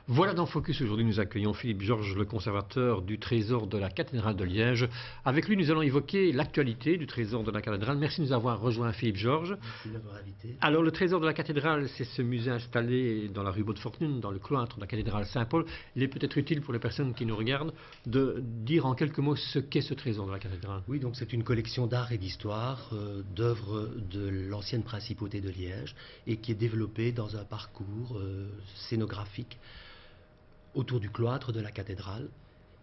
Voilà dans Focus. Aujourd'hui, nous accueillons Philippe Georges, le conservateur du trésor de la cathédrale de Liège. Avec lui, nous allons évoquer l'actualité du trésor de la cathédrale. Merci de nous avoir rejoint, Philippe Georges. Merci de m'avoir invité. Alors, le trésor de la cathédrale, c'est ce musée installé dans la rue Baudfortune, dans le cloître de la cathédrale Saint-Paul. Il est peut-être utile pour les personnes qui nous regardent de dire en quelques mots ce qu'est ce trésor de la cathédrale. Oui, donc c'est une collection d'art et d'histoire, d'œuvres de l'ancienne principauté de Liège et qui est développée dans un parcours scénographique autour du cloître de la cathédrale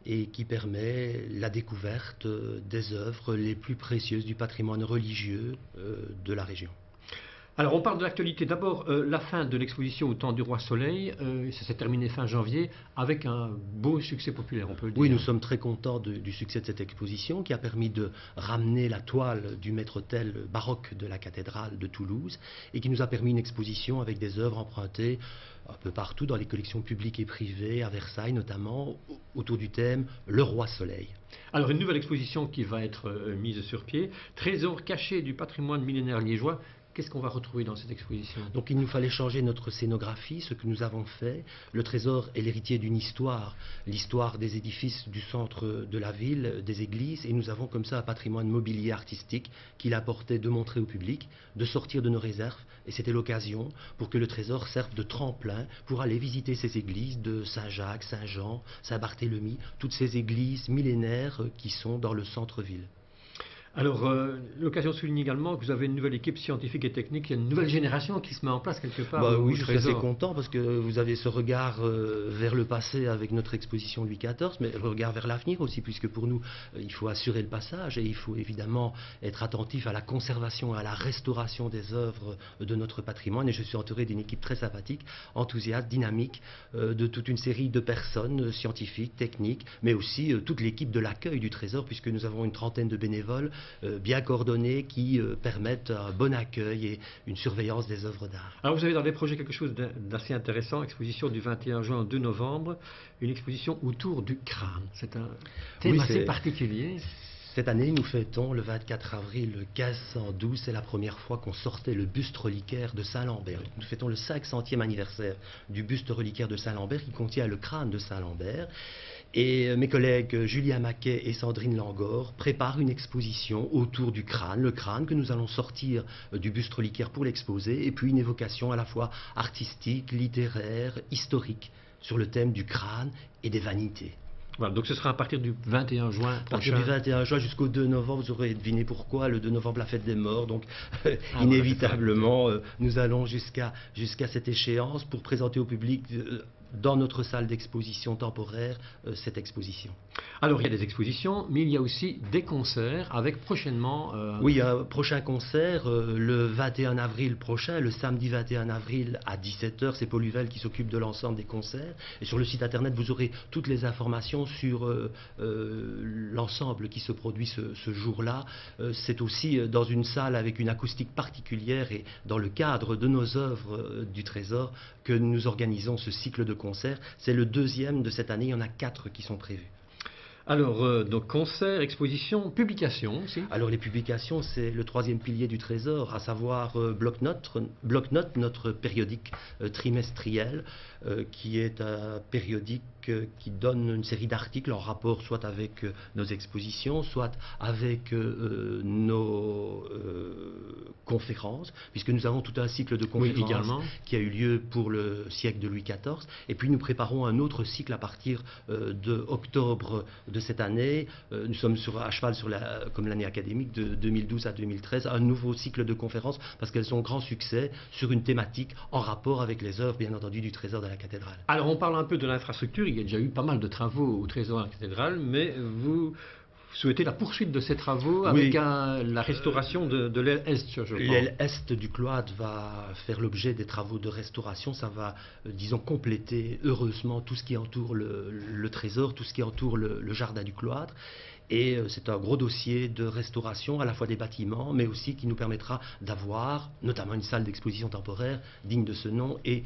et qui permet la découverte des œuvres les plus précieuses du patrimoine religieux de la région. Alors, on parle de l'actualité. D'abord, la fin de l'exposition au temps du Roi Soleil, ça s'est terminé fin janvier avec un beau succès populaire, on peut le dire. Oui, nous sommes très contents du succès de cette exposition qui a permis de ramener la toile du maître-autel baroque de la cathédrale de Toulouse et qui nous a permis une exposition avec des œuvres empruntées un peu partout dans les collections publiques et privées, à Versailles notamment, autour du thème « Le Roi Soleil ». Alors, une nouvelle exposition qui va être mise sur pied, Trésors cachés du patrimoine millénaire liégeois. Qu'est-ce qu'on va retrouver dans cette exposition? Donc il nous fallait changer notre scénographie, ce que nous avons fait. Le trésor est l'héritier d'une histoire, l'histoire des édifices du centre de la ville, des églises, et nous avons comme ça un patrimoine mobilier artistique qu'il apportait de montrer au public, de sortir de nos réserves, et c'était l'occasion pour que le trésor serve de tremplin pour aller visiter ces églises de Saint-Jacques, Saint-Jean, Saint-Barthélemy, toutes ces églises millénaires qui sont dans le centre-ville. Alors, l'occasion de souligner également que vous avez une nouvelle équipe scientifique et technique, il y a une nouvelle génération qui se met en place quelque part. Oui, je suis assez content parce que vous avez ce regard vers le passé avec notre exposition Louis XIV, mais le regard vers l'avenir aussi, puisque pour nous, il faut assurer le passage et il faut évidemment être attentif à la conservation, à la restauration des œuvres de notre patrimoine. Et je suis entouré d'une équipe très sympathique, enthousiaste, dynamique, de toute une série de personnes scientifiques, techniques, mais aussi toute l'équipe de l'accueil du trésor, puisque nous avons une trentaine de bénévoles bien coordonnés qui permettent un bon accueil et une surveillance des œuvres d'art. Alors vous avez dans les projets quelque chose d'assez intéressant, exposition du 21 juin au 2 novembre, une exposition autour du crâne. C'est un thème assez particulier. Cette année, nous fêtons le 24 avril 1512, c'est la première fois qu'on sortait le buste reliquaire de Saint-Lambert. Nous fêtons le 500e anniversaire du buste reliquaire de Saint-Lambert qui contient le crâne de Saint-Lambert. Et mes collègues Julien Maquet et Sandrine Langor préparent une exposition autour du crâne, le crâne que nous allons sortir du buste reliquaire pour l'exposer, et puis une évocation à la fois artistique, littéraire, historique, sur le thème du crâne et des vanités. Voilà, donc ce sera à partir du 21 juin prochain. À partir du 21 juin jusqu'au 2 novembre, vous aurez deviné pourquoi, le 2 novembre, la fête des morts, donc inévitablement, nous allons jusqu'à cette échéance pour présenter au public dans notre salle d'exposition temporaire cette exposition. Alors il y a des expositions, mais il y a aussi des concerts avec prochainement... Oui, un prochain concert le 21 avril prochain, le samedi 21 avril à 17 h, c'est Paul Huvel qui s'occupe de l'ensemble des concerts. Et sur le site internet, vous aurez toutes les informations sur l'ensemble qui se produit ce jour-là. C'est aussi dans une salle avec une acoustique particulière et dans le cadre de nos œuvres du Trésor que nous organisons ce cycle de concerts. C'est le deuxième de cette année, il y en a 4 qui sont prévus. Alors, donc concerts, expositions, publications aussi. Alors les publications, c'est le troisième pilier du Trésor, à savoir Bloc-Notes, notre périodique trimestriel, qui est un périodique qui donne une série d'articles en rapport soit avec nos expositions, soit avec nos conférences, puisque nous avons tout un cycle de conférences qui a eu lieu pour le siècle de Louis XIV, et puis nous préparons un autre cycle à partir de octobre de cette année. Nous sommes à cheval sur comme l'année académique de 2012 à 2013, un nouveau cycle de conférences parce qu'elles ont grand succès sur une thématique en rapport avec les œuvres, bien entendu, du Trésor de la cathédrale. Alors on parle un peu de l'infrastructure, il y a déjà eu pas mal de travaux au Trésor de la cathédrale, mais vous souhaitez la poursuite de ces travaux avec la restauration de l'aile est, je crois. L'aile est du cloître va faire l'objet des travaux de restauration. Ça va, disons, compléter heureusement tout ce qui entoure le trésor, tout ce qui entoure le jardin du cloître. Et c'est un gros dossier de restauration à la fois des bâtiments, mais aussi qui nous permettra d'avoir notamment une salle d'exposition temporaire digne de ce nom et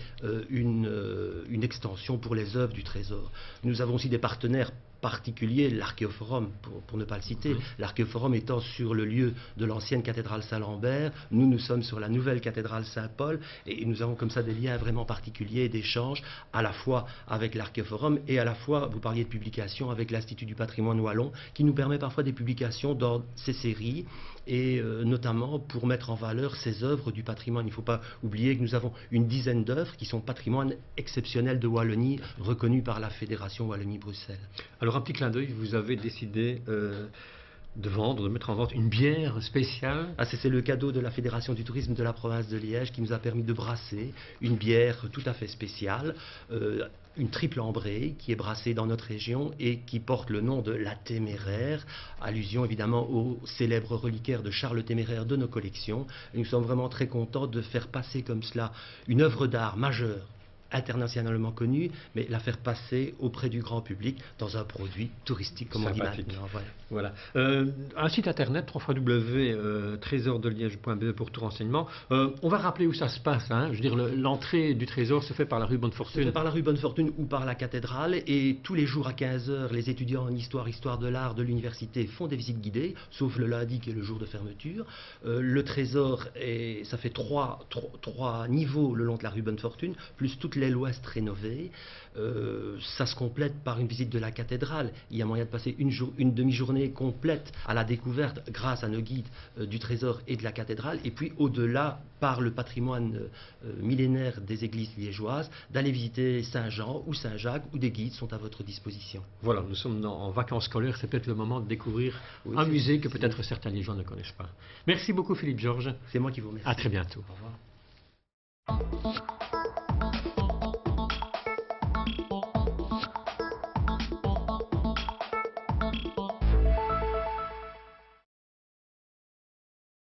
une extension pour les œuvres du Trésor. Nous avons aussi des partenaires particulier l'Archéoforum, pour ne pas le citer. L'Archéoforum étant sur le lieu de l'ancienne cathédrale Saint-Lambert, nous sommes sur la nouvelle cathédrale Saint-Paul, et nous avons comme ça des liens vraiment particuliers d'échanges, à la fois avec l'Archéoforum et à la fois, vous parliez de publications, avec l'Institut du patrimoine wallon, qui nous permet parfois des publications dans ces séries, et notamment pour mettre en valeur ces œuvres du patrimoine. Il ne faut pas oublier que nous avons une dizaine d'œuvres qui sont patrimoine exceptionnel de Wallonie, reconnu par la Fédération Wallonie-Bruxelles. Alors un petit clin d'œil, vous avez décidé de vendre, de mettre en vente une bière spéciale. Ah, c'est le cadeau de la Fédération du tourisme de la province de Liège qui nous a permis de brasser une bière tout à fait spéciale, une triple ambrée qui est brassée dans notre région et qui porte le nom de la Téméraire, allusion évidemment au célèbre reliquaire de Charles le Téméraire de nos collections. Et nous sommes vraiment très contents de faire passer comme cela une œuvre d'art majeure, internationalement connue, mais la faire passer auprès du grand public dans un produit touristique, comme sympathique. On dit maintenant. Voilà. Un site internet, www.trésordelliège.be pour tout renseignement. On va rappeler où ça se passe. Hein. Je veux dire, l'entrée du trésor se fait par la rue Bonnefortune. Se fait par la rue Bonnefortune ou par la cathédrale, et tous les jours à 15h, les étudiants en histoire de l'art de l'université font des visites guidées, sauf le lundi qui est le jour de fermeture. Le trésor, ça fait trois niveaux le long de la rue Bonnefortune, plus toute l'aile ouest rénovée. Ça se complète par une visite de la cathédrale. Il y a moyen de passer une demi-journée complète à la découverte, grâce à nos guides, du trésor et de la cathédrale, et puis au-delà, par le patrimoine millénaire des églises liégeoises, d'aller visiter Saint-Jean ou Saint-Jacques, où des guides sont à votre disposition. Voilà, nous sommes en vacances scolaires, c'est peut-être le moment de découvrir un musée que peut-être certains Liégeois ne connaissent pas. Merci beaucoup Philippe Georges. C'est moi qui vous remercie. À très bientôt. Au revoir.